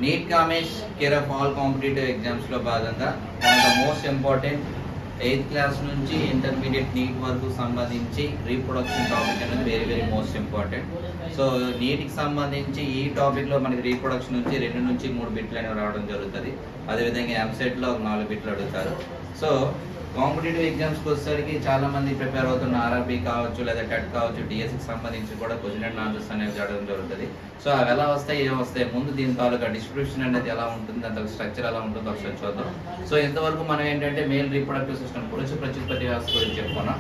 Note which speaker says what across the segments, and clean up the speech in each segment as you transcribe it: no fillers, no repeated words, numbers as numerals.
Speaker 1: Neat Kamesh care of all competitive ఎగ్జామ్స్లో భాగంగా the most important 8th class నుంచి intermediate NEET వరకు సంబంధించి రీప్రొడక్షన్ టాపిక్ అనేది very very most important. So నీట్కి సంబంధించి ఈ టాపిక్లో మనకి రీప్రొడక్షన్ నుంచి 2 నుంచి 3 బిట్లు అనేవి రావడం జరుగుతుంది. అదేవిధంగా ఎంసెట్లో 4 బిట్లు అడుగుతారు. సో కాంపిటేటివ్ ఎగ్జామ్స్కి వచ్చేసరికి చాలా మంది ప్రిపేర్ అవుతున్న ఆర్ఆర్బీ కావచ్చు, లేదా టెట్ కావచ్చు, డిఎస్సికి సంబంధించి కూడా క్వశ్చన్ అండ్ ఆన్సర్స్ అనేవి జరగడం జరుగుతుంది. సో అవి ఎలా వస్తాయి, ఏం వస్తాయి, ముందు దీని తాలూకా డిస్ట్రిబ్యూషన్ అనేది ఎలా ఉంటుంది, దాని స్ట్రక్చర్ ఎలా ఉంటుందో ఒకసారి చూద్దాం. సో ఇంతవరకు మనం ఏంటంటే మేల్ రీప్రొడక్టివ్ సిస్టమ్ పురుష ప్రత్యుత్పత్తి వ్యవస్థ గురించి చెప్పుకున్నాం.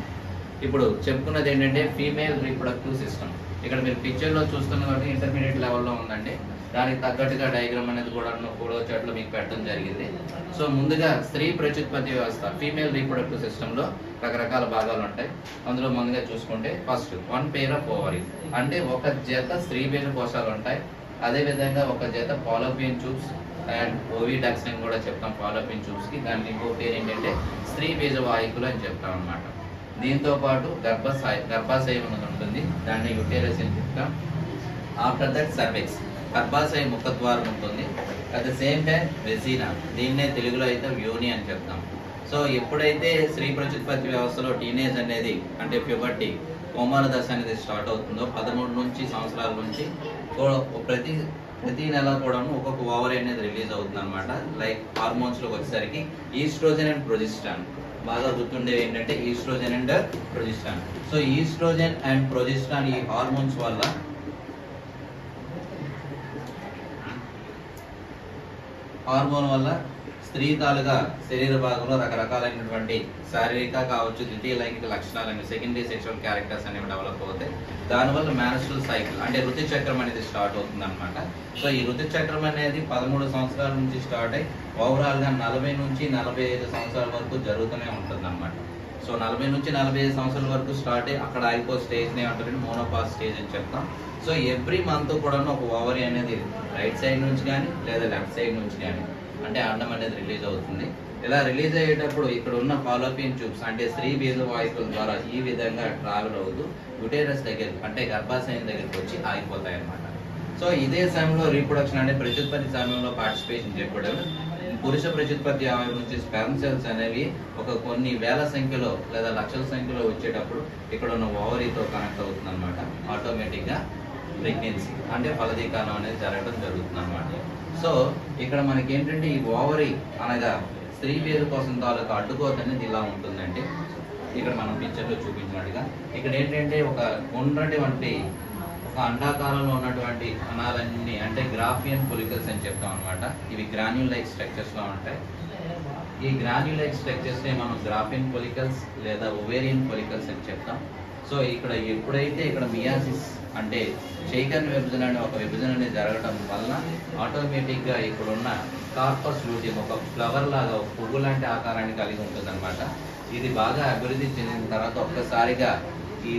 Speaker 1: ఇప్పుడు చెప్పుకున్నది ఏంటంటే ఫీమేల్ రీప్రొడక్టివ్ సిస్టమ్. ఇక్కడ మీరు పిక్చర్లో చూస్తున్న కాబట్టి ఇంటర్మీడియట్ లెవెల్లో ఉందండి. దానికి తగ్గట్టుగా డయాగ్రామ్ అనేది కూడా ఫోటో చార్ట్లో మీకు పెట్టడం జరిగింది. సో ముందుగా స్త్రీ ప్రత్యుత్పత్తి వ్యవస్థ ఫీమేల్ రీప్రొడక్టివ్ సిస్టంలో రకరకాల భాగాలు ఉంటాయి. అందులో ముందుగా చూసుకుంటే ఫస్ట్ 1 pair of ovary, అంటే ఒక జత స్త్రీ బీజ కోశాలు ఉంటాయి. అదేవిధంగా ఒక జత ఫాలోపియన్ ట్యూబ్స్ అండ్ ఓవిడక్ట్స్ అని కూడా చెప్తాం. ఫాలోపియన్ ట్యూబ్స్కి దానికి ఇంకో పేరు ఏంటంటే స్త్రీ బీజ వాహికులు అని చెప్తాం అనమాట. దీంతో పాటు గర్భాశయం అనేది ఉంటుంది, దాన్ని యుటెరస్ అని చెప్తాం. ఆఫ్టర్ దట్ సర్వెక్స్, గర్భాశయ ముఖద్వారం ఉంటుంది. అట్ ద సేమ్ టైం వెజీనా, దీన్నే తెలుగులో అయితే వ్యోని అని చెప్తాం. సో ఎప్పుడైతే స్త్రీ ప్రత్యుత్పత్తి వ్యవస్థలో టీనేజ్ అనేది అంటే ప్యూబర్టీ కౌమార దశ అనేది స్టార్ట్ అవుతుందో 13 నుంచి సంవత్సరాల నుంచి ప్రతి నెల కూడా ఒక్కొక్క ఓవరీ అనేది రిలీజ్ అవుతుంది అనమాట. లైక్ హార్మోన్స్లోకి వచ్చేసరికి ఈస్ట్రోజన్ అండ్ ప్రొజెస్ట్రాన్, బాగా గుర్తుండేవి ఏంటంటే estrogen and progesterone. So estrogen and progesterone ఈ హార్మోన్స్ వల్ల స్త్రీ తాలుగా శరీర భాగంలో రకరకాలైనటువంటి శారీరక కావచ్చు, ద్వితీయ లైంగిక లక్షణాలు అనేవి సెకండరీ సెక్షువల్ క్యారెక్టర్స్ అనేవి డెవలప్ అవుతాయి. దానివల్ల మ్యాన్స్ట్రువల్ సైకిల్ అంటే ఋతు చక్రం అనేది స్టార్ట్ అవుతుంది అనమాట. సో ఈ ఋతు చక్రం అనేది 13 సంవత్సరాల నుంచి స్టార్ట్ అయ్యి ఓవరాల్గా 40 నుంచి 45 సంవత్సరాల వరకు జరుగుతూనే ఉంటుంది అనమాట. సో 40 నుంచి 45 సంవత్సరాల వరకు స్టార్ట్ అయ్యి అక్కడ అయిపో స్టేజ్ని ఏమంటారంటే మోనోపాజ్ స్టేజ్ అని చెప్తాం. సో ఎవ్రీ మంత్ కూడా ఒక ఓవరీ అనేది రైట్ సైడ్ నుంచి కానీ లేదా లెఫ్ట్ సైడ్ నుంచి కానీ అంటే అండం అనేది రిలీజ్ అవుతుంది. ఇలా రిలీజ్ అయ్యేటప్పుడు ఇక్కడ ఉన్న ఫాలోపియన్ ట్యూబ్స్ అంటే స్త్రీ బీజవాహికల ద్వారా ఈ విధంగా ట్రావెల్ అవుతూ యుటెరస్ దగ్గర అంటే గర్భాశయం దగ్గరికి వచ్చి ఆగిపోతాయి అన్నమాట. సో ఇదే సమయంలో రీప్రొడక్షన్ అంటే ప్రత్యుత్పత్తి సమయంలో పార్టిసిపేషన్ చేయడం పురుష ప్రత్యుత్పత్తి అవయవం నుంచి స్పెర్మ్ సెల్స్ అనేవి కొన్ని వేల సంఖ్యలో లేదా లక్షల సంఖ్యలో వచ్చేటప్పుడు ఇక్కడ ఉన్న ఓవరీతో కనెక్ట్ అవుతుంది అనమాట. ఆటోమేటిక్గా ప్రెగ్నెన్సీ అంటే ఫలదీకరణం అనేది జరగడం జరుగుతుంది అనమాట. సో ఇక్కడ మనకి ఏంటంటే ఈ ఓవరీ అనగా స్త్రీ బీజ కోసం తాలూకా అడ్డుకోత అనేది ఇలా ఉంటుందంటే ఇక్కడ మనం పిక్చర్లో చూపించినట్టుగా ఇక్కడ ఏంటంటే ఒక ఉన్నటువంటి ఒక అండాకారంలో ఉన్నటువంటి కణాలన్నీ అంటే గ్రాఫియన్ పొలికల్స్ అని చెప్తాం అనమాట. ఇవి గ్రాన్యూల్ లైక్ స్ట్రక్చర్స్లో ఉంటాయి. ఈ గ్రాన్యూల్ లైక్ స్ట్రక్చర్స్ని మనం గ్రాఫియన్ పొలికల్స్ లేదా ఓవేరియన్ పొలికల్స్ అని చెప్తాం. సో ఇక్కడ ఎప్పుడైతే ఇక్కడ మియాసిస్ అంటే చైతన్య విభజన అనే ఒక విభజన అనేది జరగడం వలన ఆటోమేటిక్గా ఇక్కడ ఉన్న కార్పస్ లూటియం ఒక ఫ్లవర్ లాగా ఒక పువ్వు లాంటి ఆకారాన్ని కలిగి ఉంటుంది అనమాట. ఇది బాగా అభివృద్ధి చెందిన తర్వాత ఒక్కసారిగా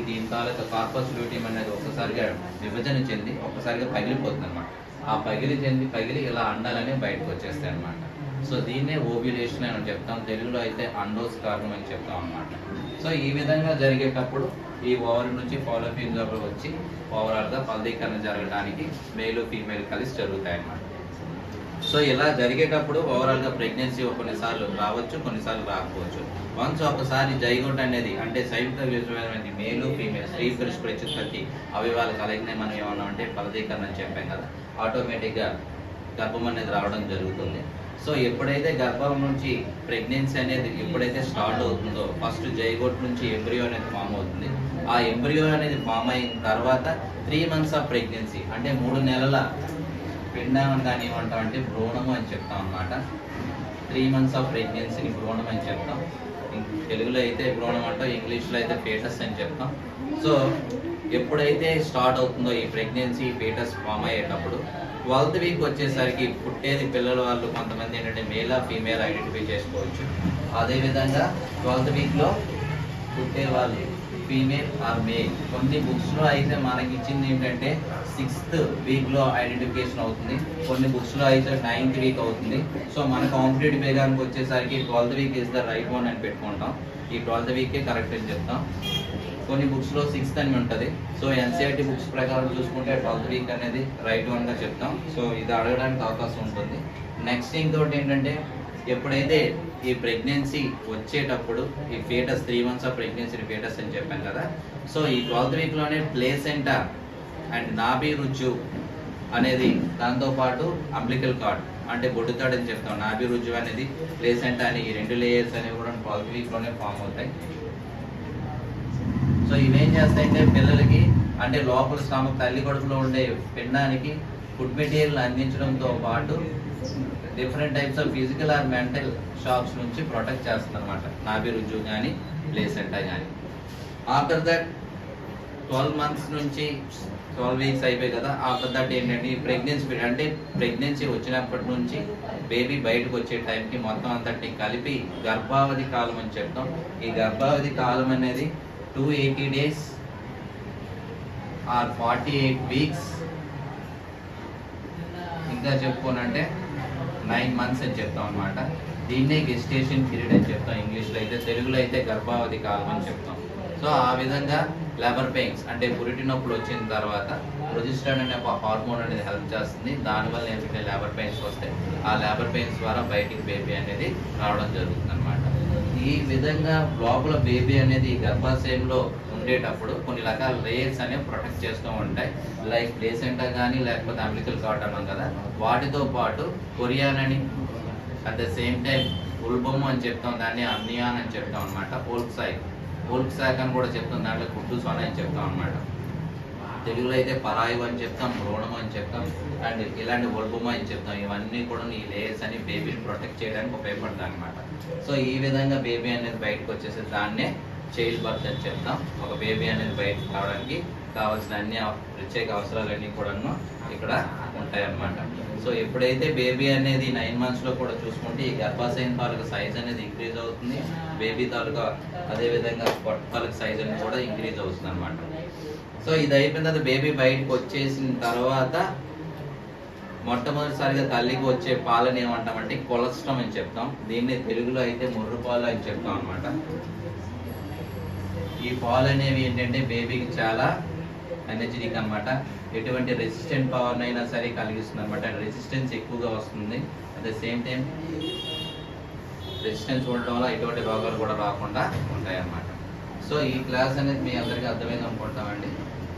Speaker 1: దీని తాలూకా కార్పస్ లూటియం అనేది ఒక్కసారిగా విభజన చెంది ఒక్కసారిగా పగిలిపోతుంది అనమాట. ఆ పగిలి ఇలా అండాలని బయటకు వచ్చేస్తాయి అనమాట. సో దీన్నే ఓవ్యులేషన్ అని చెప్తాం, తెలుగులో అయితే అండోస్కార్యం అని చెప్తాం అనమాట. సో ఈ విధంగా జరిగేటప్పుడు ఈ ఓవరీ నుంచి ఫాలోపియన్ లోపల వచ్చి ఓవరాల్గా ఫలదీకరణ జరగడానికి మేలు ఫీమేల్ కలిసి జరుగుతాయి అన్నమాట. సో ఇలా జరిగేటప్పుడు ఓవరాల్గా ప్రెగ్నెన్సీ కొన్నిసార్లు రావచ్చు, కొన్నిసార్లు రాకపోవచ్చు. వన్స్ ఒకసారి జైగోట్ అనేది అంటే సంయుక్త విధమైనటువంటి మేలు ఫీమేల్ స్త్రీ పురుష ప్రత్యుత్పత్తి అవయవాలు కలిగిన మనం ఏమన్నా అంటే ఫలదీకరణ అని చెప్పాం కదా, ఆటోమేటిక్గా గర్భం అనేది రావడం జరుగుతుంది. సో ఎప్పుడైతే గర్భం నుంచి ప్రెగ్నెన్సీ అనేది ఎప్పుడైతే స్టార్ట్ అవుతుందో ఫస్ట్ జైగోట్ నుంచి ఎంబ్రియో అనేది ఫామ్ అవుతుంది. ఆ ఎంబ్రియో అనేది ఫామ్ అయిన తర్వాత 3 months ఆఫ్ ప్రెగ్నెన్సీ అంటే 3 నెలల పిండం కానీ ఏమంటాం అంటే భ్రూణము అని చెప్తాం అన్నమాట. 3 months ఆఫ్ ప్రెగ్నెన్సీని భ్రూణం అని చెప్తాం. తెలుగులో అయితే భ్రూణం అంటాం, ఇంగ్లీష్లో అయితే ఫేటస్ అని చెప్తాం. సో ఎప్పుడైతే స్టార్ట్ అవుతుందో ఈ ప్రెగ్నెన్సీ ఫేటస్ ఫామ్ అయ్యేటప్పుడు 12th వీక్ వచ్చేసరికి పుట్టేది పిల్లల వాళ్ళు కొంతమంది ఏంటంటే మేలా ఫీమేల్ ఐడెంటిఫై చేసుకోవచ్చు. అదేవిధంగా 12th వీక్లో పుట్టే వాళ్ళు ఫీమేల్ ఆర్ మేల్. కొన్ని బుక్స్లో అయితే మనకి ఇచ్చింది ఏంటంటే 6th వీక్లో ఐడెంటిఫికేషన్ అవుతుంది, కొన్ని బుక్స్లో అయితే 9th వీక్ అవుతుంది. సో మన కాంపిటేటివ్ వేగానికి వచ్చేసరికి 12th week is the right one అని పెట్టుకుంటాం. ఈ 12th వీకే కరెక్ట్ అని చెప్తాం. కొన్ని బుక్స్లో 6th అని ఉంటుంది. సో ఎన్సీఆర్టీ బుక్స్ ప్రకారం చూసుకుంటే 12th వీక్ అనేది రైట్ వన్గా చెప్తాం. సో ఇది అడగడానికి అవకాశం ఉంటుంది. నెక్స్ట్ ఇంకోటి ఏంటంటే ఎప్పుడైతే ఈ ప్రెగ్నెన్సీ వచ్చేటప్పుడు ఈ foetus 3 months of pregnancy foetus అని చెప్పాను కదా. సో ఈ 12th వీక్లోనే ప్లేసెంటా అండ్ నాభి రుజు అనేది, దాంతోపాటు అంబ్లికల్ కార్డ్ అంటే బొడ్డుతాడు అని చెప్తాం. నాభి రుజు అనేది ప్లేసెంటా అని ఈ 2 లేయర్స్ అనేవి కూడా 12th వీక్లోనే ఫామ్ అవుతాయి. సో ఇవేం చేస్తాయంటే పిల్లలకి అంటే లోపల స్టమక్ తల్లి కడుపులో ఉండే పిండానికి ఫుడ్ మెటీరియల్ అందించడంతో పాటు different types of physical or mental shocks నుంచి ప్రొటెక్ట్ చేస్తుంది అనమాట నాభి రుజు కానీ ప్లేసెంటా కానీ. ఆఫ్టర్ దట్ 12 months నుంచి 12 weeks అయిపోయి కదా. ఆఫ్టర్ దట్ ఏంటంటే ఈ ప్రెగ్నెన్సీ పీరియడ్ అంటే ప్రెగ్నెన్సీ వచ్చినప్పటి నుంచి బేబీ బయటకు వచ్చే టైంకి మొత్తం అంతటిని కలిపి గర్భావధి కాలం అని చెప్తాం. ఈ గర్భావధి కాలం అనేది 280 days ఆర్ 48 weeks, ఇంకా చెప్పుకోనంటే 9 months అని చెప్తాం అనమాట. దీన్నే గెస్టేషన్ పీరియడ్ అని చెప్తాం ఇంగ్లీష్లో అయితే. తెలుగులో అయితే గర్భావధి కాలం అని చెప్తాం. సో ఆ విధంగా లేబర్ పెయిన్స్ అంటే పురిటి నొప్పులు వచ్చిన తర్వాత ప్రొజెస్టరాన్ అనే హార్మోన్ అనేది హెల్ప్ చేస్తుంది. దానివల్ల ఏంటంటే లేబర్ పెయిన్స్ వస్తాయి. ఆ లేబర్ పెయిన్స్ ద్వారా బయటికి బేబీ అనేది రావడం జరుగుతుంది అనమాట. ఈ విధంగా లోపల బేబీ అనేది గర్భాశయంలో ఉండేటప్పుడు కొన్ని రకాల లేయర్స్ అనేవి ప్రొటెక్ట్ చేస్తూ ఉంటాయి. లైక్ ప్లేసెంటా కానీ లేకపోతే అంబ్లికల్ కార్డ్ అన్నాం కదా, వాటితో పాటు కొరియాన్ అని, అట్ ద సేమ్ టైం ఉల్బమ్ అని చెప్తాం, దాన్ని అమ్నియాన్ అని చెప్తాం అనమాట. ఓల్క్ సాక్ అని కూడా చెప్తాం, దాంట్లో కుట్టు సొన అని చెప్తాం అనమాట. తెలుగులో అయితే పరాయువు అని చెప్తాం, భ్రూణం అని చెప్తాం, అండ్ ఇలాంటి ఒల్బుమ అని చెప్తాం. ఇవన్నీ కూడా ఈ లేయర్స్ అని బేబీని ప్రొటెక్ట్ చేయడానికి ఉపయోగపడతాయి అనమాట. సో ఈ విధంగా బేబీ అనేది బయటకు వచ్చేసి దాన్నే చైల్డ్ బర్త్ అని చెప్తాం. ఒక బేబీ అనేది బయటకు రావడానికి కావాల్సిన అన్ని ప్రత్యేక అవసరాలన్నీ కూడా ఇక్కడ ఉంటాయి అన్నమాట. సో ఎప్పుడైతే బేబీ అనేది 9 monthsలో కూడా చూసుకుంటే ఈ గర్భాశయం తాలూకా సైజ్ అనేది ఇంక్రీజ్ అవుతుంది. బేబీ తాలూకా అదేవిధంగా పొట్ట తాలూకా సైజ్ అనేది కూడా ఇంక్రీజ్ అవుతుంది అనమాట. సో ఇది అయిపోయిన తర్వాత బేబీ బయటకు వచ్చేసిన తర్వాత మొట్టమొదటిసారిగా తల్లికి వచ్చే పాలని ఏమంటామంటే కొలెస్ట్రామ్ అని చెప్తాం. దీన్ని తెలుగులో అయితే ముర్రు పాలు అని చెప్తాం అనమాట. ఈ పాలు అనేవి ఏంటంటే బేబీకి చాలా ఎనర్జెటిక్ అనమాట. ఎటువంటి రెసిస్టెంట్ పవర్ అయినా సరే కలిగిస్తుంది అనమాట. రెసిస్టెన్స్ ఎక్కువగా వస్తుంది. At the same time resistance ఉండడం వల్ల ఎటువంటి రోగాలు కూడా రాకుండా ఉంటాయి అన్నమాట. సో ఈ క్లాస్ అనేది మీ అందరికీ అర్థమైంది అనుకుంటామండి.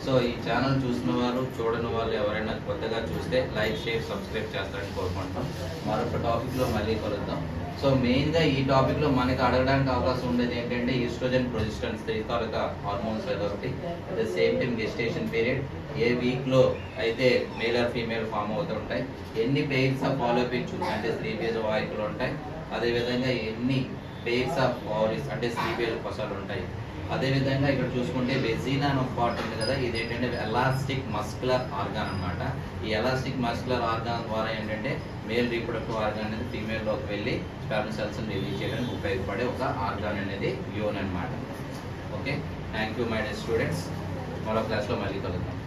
Speaker 1: సో ఈ ఛానల్ చూసిన వారు చూడని వాళ్ళు ఎవరైనా కొత్తగా చూస్తే లైక్, షేర్, సబ్స్క్రైబ్ చేస్తారని కోరుకుంటాం. మరొక టాపిక్లో మళ్ళీ కలుద్దాం. సో మెయిన్గా ఈ టాపిక్లో మనకి అడగడానికి అవకాశం ఉండేది ఏంటంటే ఈస్ట్రోజన్, ప్రొజెస్టరాన్ తాలూకా హార్మోన్స్ అదొకటి. At the same time gestation period, ఏ వీక్లో అయితే మేల్ ఆర్ ఫీమేల్ ఫామ్ అవుతూ ఉంటాయి, ఎన్ని పెయిర్స్ ఆఫ్ ఫాలోపిక్ ట్యూబ్స్ అంటే 3 pairs వాయికులు ఉంటాయి, అదేవిధంగా ఎన్ని పెయిర్స్ ఆఫ్ ఓవరీస్ అంటే 3 pairs కొసలు ఉంటాయి. అదేవిధంగా ఇక్కడ చూసుకుంటే వెజినా అని ఒక పార్ట్ ఉంది కదా, ఇది ఏంటంటే ఎలాస్టిక్ మస్కులర్ ఆర్గాన్ అనమాట. ఈ ఎలాస్టిక్ మస్కులర్ ఆర్గాన్ ద్వారా ఏంటంటే మేల్ రీప్రొడక్టివ్ ఆర్గాన్ అనేది ఫీమేల్లోకి వెళ్ళి స్పెర్మ్ సెల్స్ రిలీజ్ చేయడానికి ఉపయోగపడే ఒక ఆర్గాన్ అనేది యోన్ అనమాట. Okay, thank you my dear students. మరో క్లాస్లో మళ్ళీ కలుద్దాం.